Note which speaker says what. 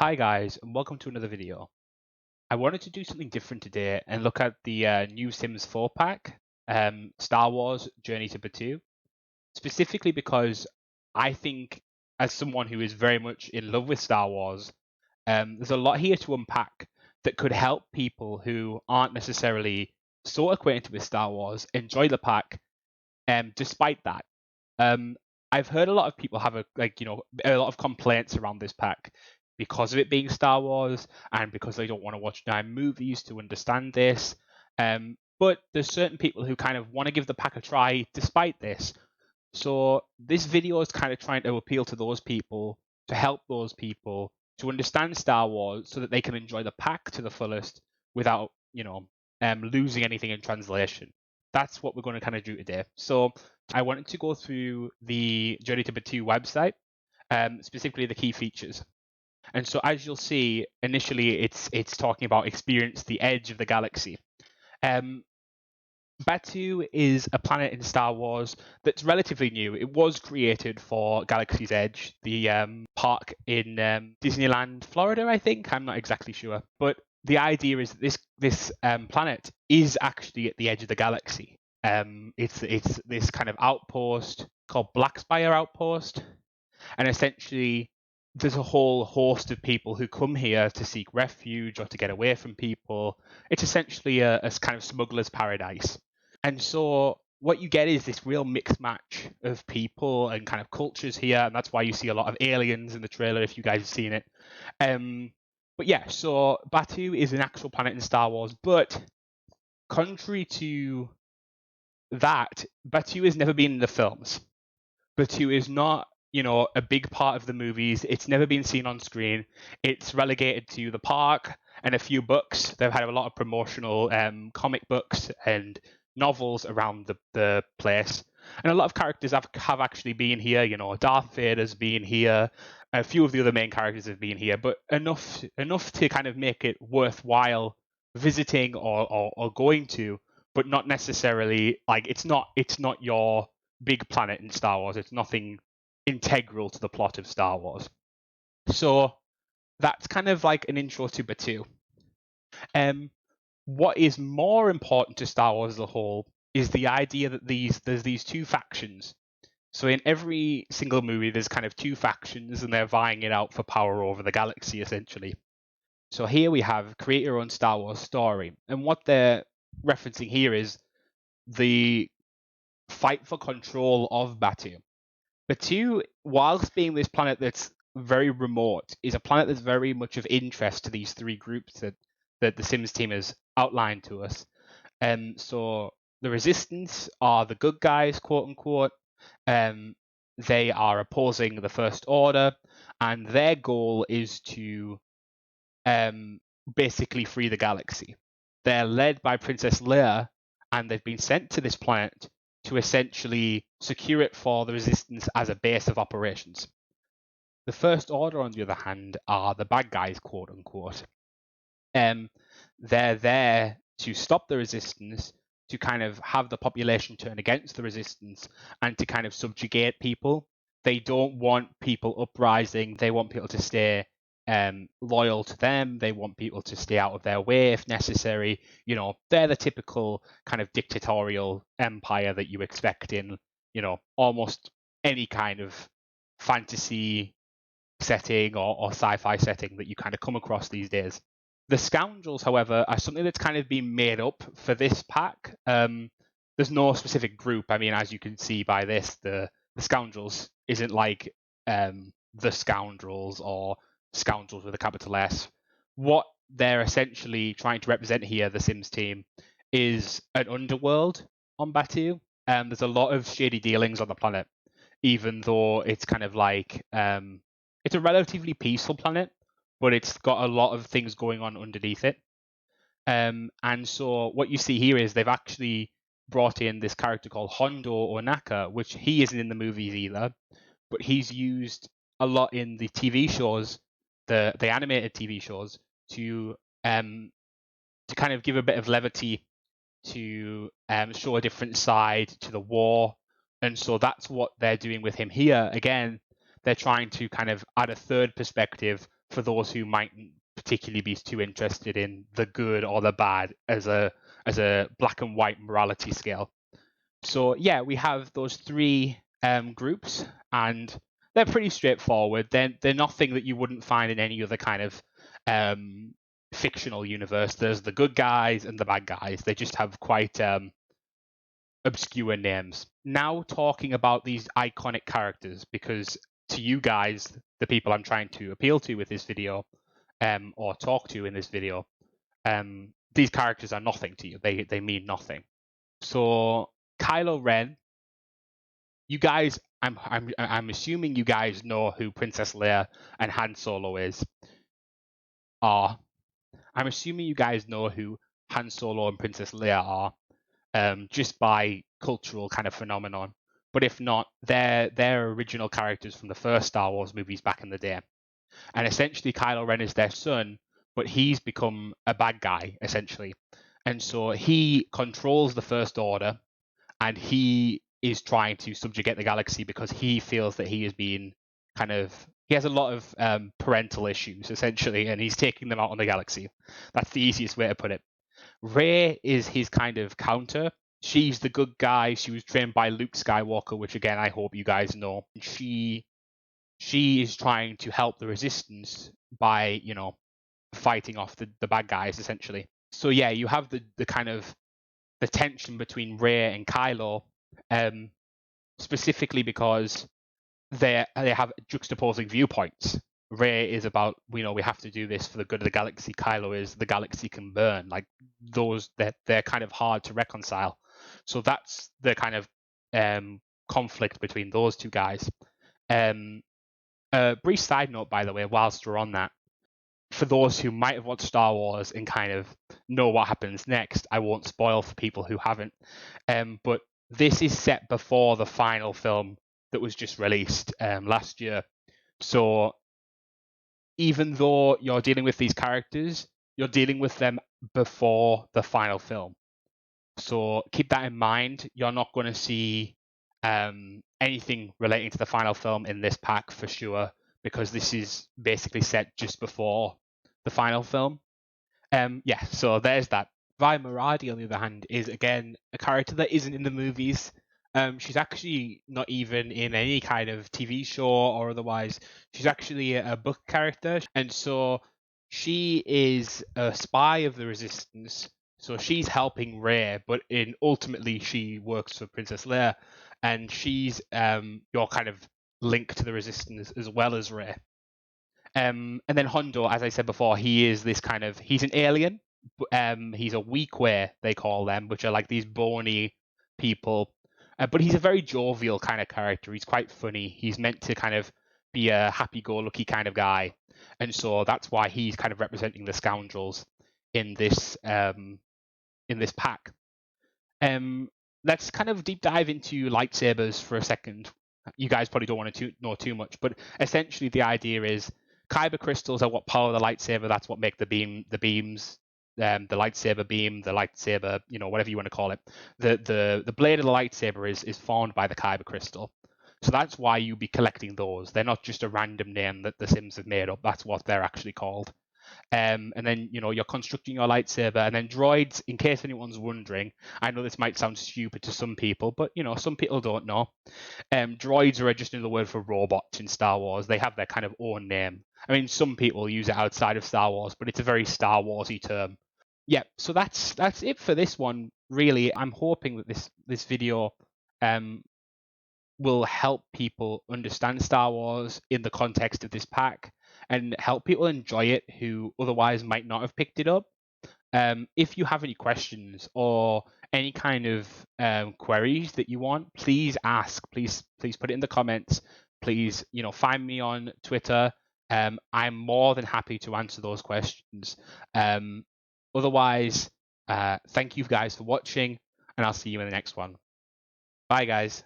Speaker 1: Hi guys, and welcome to another video. I wanted to do something different today and look at the new Sims 4 pack, Star Wars Journey to Batuu, specifically because I think, as someone who is very much in love with Star Wars, there's a lot here to unpack that could help people who aren't necessarily so acquainted with Star Wars enjoy the pack, despite that. Um, I've heard a lot of people have a lot of complaints around this pack because of it being Star Wars and because they don't want to watch movies to understand this. But there's certain people who kind of want to give the pack a try despite this. So this video is kind of trying to appeal to those people, to help those people to understand Star Wars so that they can enjoy the pack to the fullest without, losing anything in translation. That's what we're going to kind of do today. So I wanted to go through the Journey to Batuu website, specifically the key features. And so as you'll see, initially it's talking about experience the edge of the galaxy. Batuu is a planet in Star Wars that's relatively new. It was created for Galaxy's Edge, the park in Disneyland, Florida, I think. I'm not exactly sure. But the idea is that this planet is actually at the edge of the galaxy. It's this kind of outpost called Blackspire Outpost. And essentially, there's a whole host of people who come here to seek refuge or to get away from people. It's essentially a kind of smuggler's paradise. And so what you get is this real mixed match of people and kind of cultures here, and that's why you see a lot of aliens in the trailer if you guys have seen it. But yeah, so Batuu is an actual planet in Star Wars, but contrary to that, Batuu has never been in the films. Batuu is not, a big part of the movies. It's never been seen on screen. It's relegated to the park and a few books. They've had a lot of promotional comic books and novels around the place. And a lot of characters have actually been here. Darth Vader's been here. A few of the other main characters have been here, but enough to kind of make it worthwhile visiting or going to, but not necessarily like it's not your big planet in Star Wars. It's nothing integral to the plot of Star Wars. So that's kind of like an intro to Batuu. What is more important to Star Wars as a whole is the idea that there's these two factions. So in every single movie, there's kind of two factions, and they're vying it out for power over the galaxy, essentially. So here we have create your own Star Wars story, and what they're referencing here is the fight for control of Batuu. Batuu, whilst being this planet that's very remote, is a planet that's very much of interest to these three groups that the Sims team has outlined to us. So the Resistance are the good guys, quote unquote. They are opposing the First Order, and their goal is to basically free the galaxy. They're led by Princess Leia, and they've been sent to this planet to essentially secure it for the Resistance as a base of operations. The First Order, on the other hand, are the bad guys, quote unquote. They're there to stop the Resistance, to kind of have the population turn against the Resistance, and to kind of subjugate people. They don't want people uprising. They want people to stay loyal to them. They want people to stay out of their way if necessary. They're the typical kind of dictatorial empire that you expect in, almost any kind of fantasy setting or sci-fi setting that you kind of come across these days. The Scoundrels, however, are something that's kind of been made up for this pack. There's no specific group. I mean, as you can see by this, the Scoundrels isn't like the Scoundrels or Scoundrels with a capital S. What they're essentially trying to represent here, the Sims team, is an underworld on Batuu. There's a lot of shady dealings on the planet, even though it's kind of like it's a relatively peaceful planet, but it's got a lot of things going on underneath it. And so what you see here is they've actually brought in this character called Hondo Onaka, which he isn't in the movies either, but he's used a lot in the TV shows, the animated TV shows, to kind of give a bit of levity, to show a different side to the war. And so that's what they're doing with him here. Again, they're trying to kind of add a third perspective for those who mightn't particularly be too interested in the good or the bad as a black and white morality scale. So yeah, we have those three groups, and they're pretty straightforward. They're nothing that you wouldn't find in any other kind of fictional universe. There's the good guys and the bad guys. They just have quite obscure names. Now talking about these iconic characters, because to you guys, the people I'm trying to appeal to with this video, or talk to in this video, these characters are nothing to you. They mean nothing. So Kylo Ren, you guys, I'm assuming you guys know who Princess Leia and Han Solo are. I'm assuming you guys know who Han Solo and Princess Leia are, just by cultural kind of phenomenon. But if not, they're original characters from the first Star Wars movies back in the day. And essentially Kylo Ren is their son, but he's become a bad guy, essentially. And so he controls the First Order, and he is trying to subjugate the galaxy because he feels that he is being he has a lot of parental issues, essentially, and he's taking them out on the galaxy. That's the easiest way to put it. Rey is his kind of counter. She's the good guy. She was trained by Luke Skywalker, which again, I hope you guys know. She is trying to help the Resistance by, fighting off the bad guys, essentially. So yeah, you have the kind of the tension between Rey and Kylo, specifically because they have juxtaposing viewpoints. Rey is about, we have to do this for the good of the galaxy. Kylo is the galaxy can burn. Like those, they're kind of hard to reconcile. So that's the kind of conflict between those two guys. Brief side note, by the way, whilst we're on that, for those who might have watched Star Wars and kind of know what happens next, I won't spoil for people who haven't. But this is set before the final film that was just released last year. So even though you're dealing with these characters, you're dealing with them before the final film. So keep that in mind. You're not going to see anything relating to the final film in this pack for sure, because this is basically set just before the final film. Yeah, so there's that. Vi Moradi, on the other hand, is again a character that isn't in the movies. She's actually not even in any kind of TV show or otherwise. She's actually a book character, and so she is a spy of the Resistance. So she's helping Rey, but ultimately she works for Princess Leia, and she's your kind of link to the Resistance as well as Rey. And then Hondo, as I said before, he is this kind of, he's an alien. He's a Weequay, they call them, which are like these bony people. But he's a very jovial kind of character. He's quite funny. He's meant to kind of be a happy-go-lucky kind of guy. And so that's why he's kind of representing the scoundrels in this pack. Let's kind of deep dive into lightsabers for a second. You guys probably don't want to know too much, but essentially the idea is kyber crystals are what power the lightsaber. That's what make the beams, the lightsaber beam, the lightsaber, whatever you want to call it. The blade of the lightsaber is formed by the kyber crystal. So that's why you'll be collecting those. They're not just a random name that the Sims have made up. That's what they're actually called. And then you're constructing your lightsaber, and then droids, in case anyone's wondering, I know this might sound stupid to some people, but some people don't know. Droids are just another word for robots in Star Wars. They have their kind of own name. I mean, some people use it outside of Star Wars, but it's a very Star Warsy term. Yeah, so that's it for this one. Really, I'm hoping that this video will help people understand Star Wars in the context of this pack, and help people enjoy it who otherwise might not have picked it up. If you have any questions or any kind of queries that you want, please ask. Please put it in the comments. Please, find me on Twitter. I'm more than happy to answer those questions. Otherwise, thank you guys for watching, and I'll see you in the next one. Bye, guys.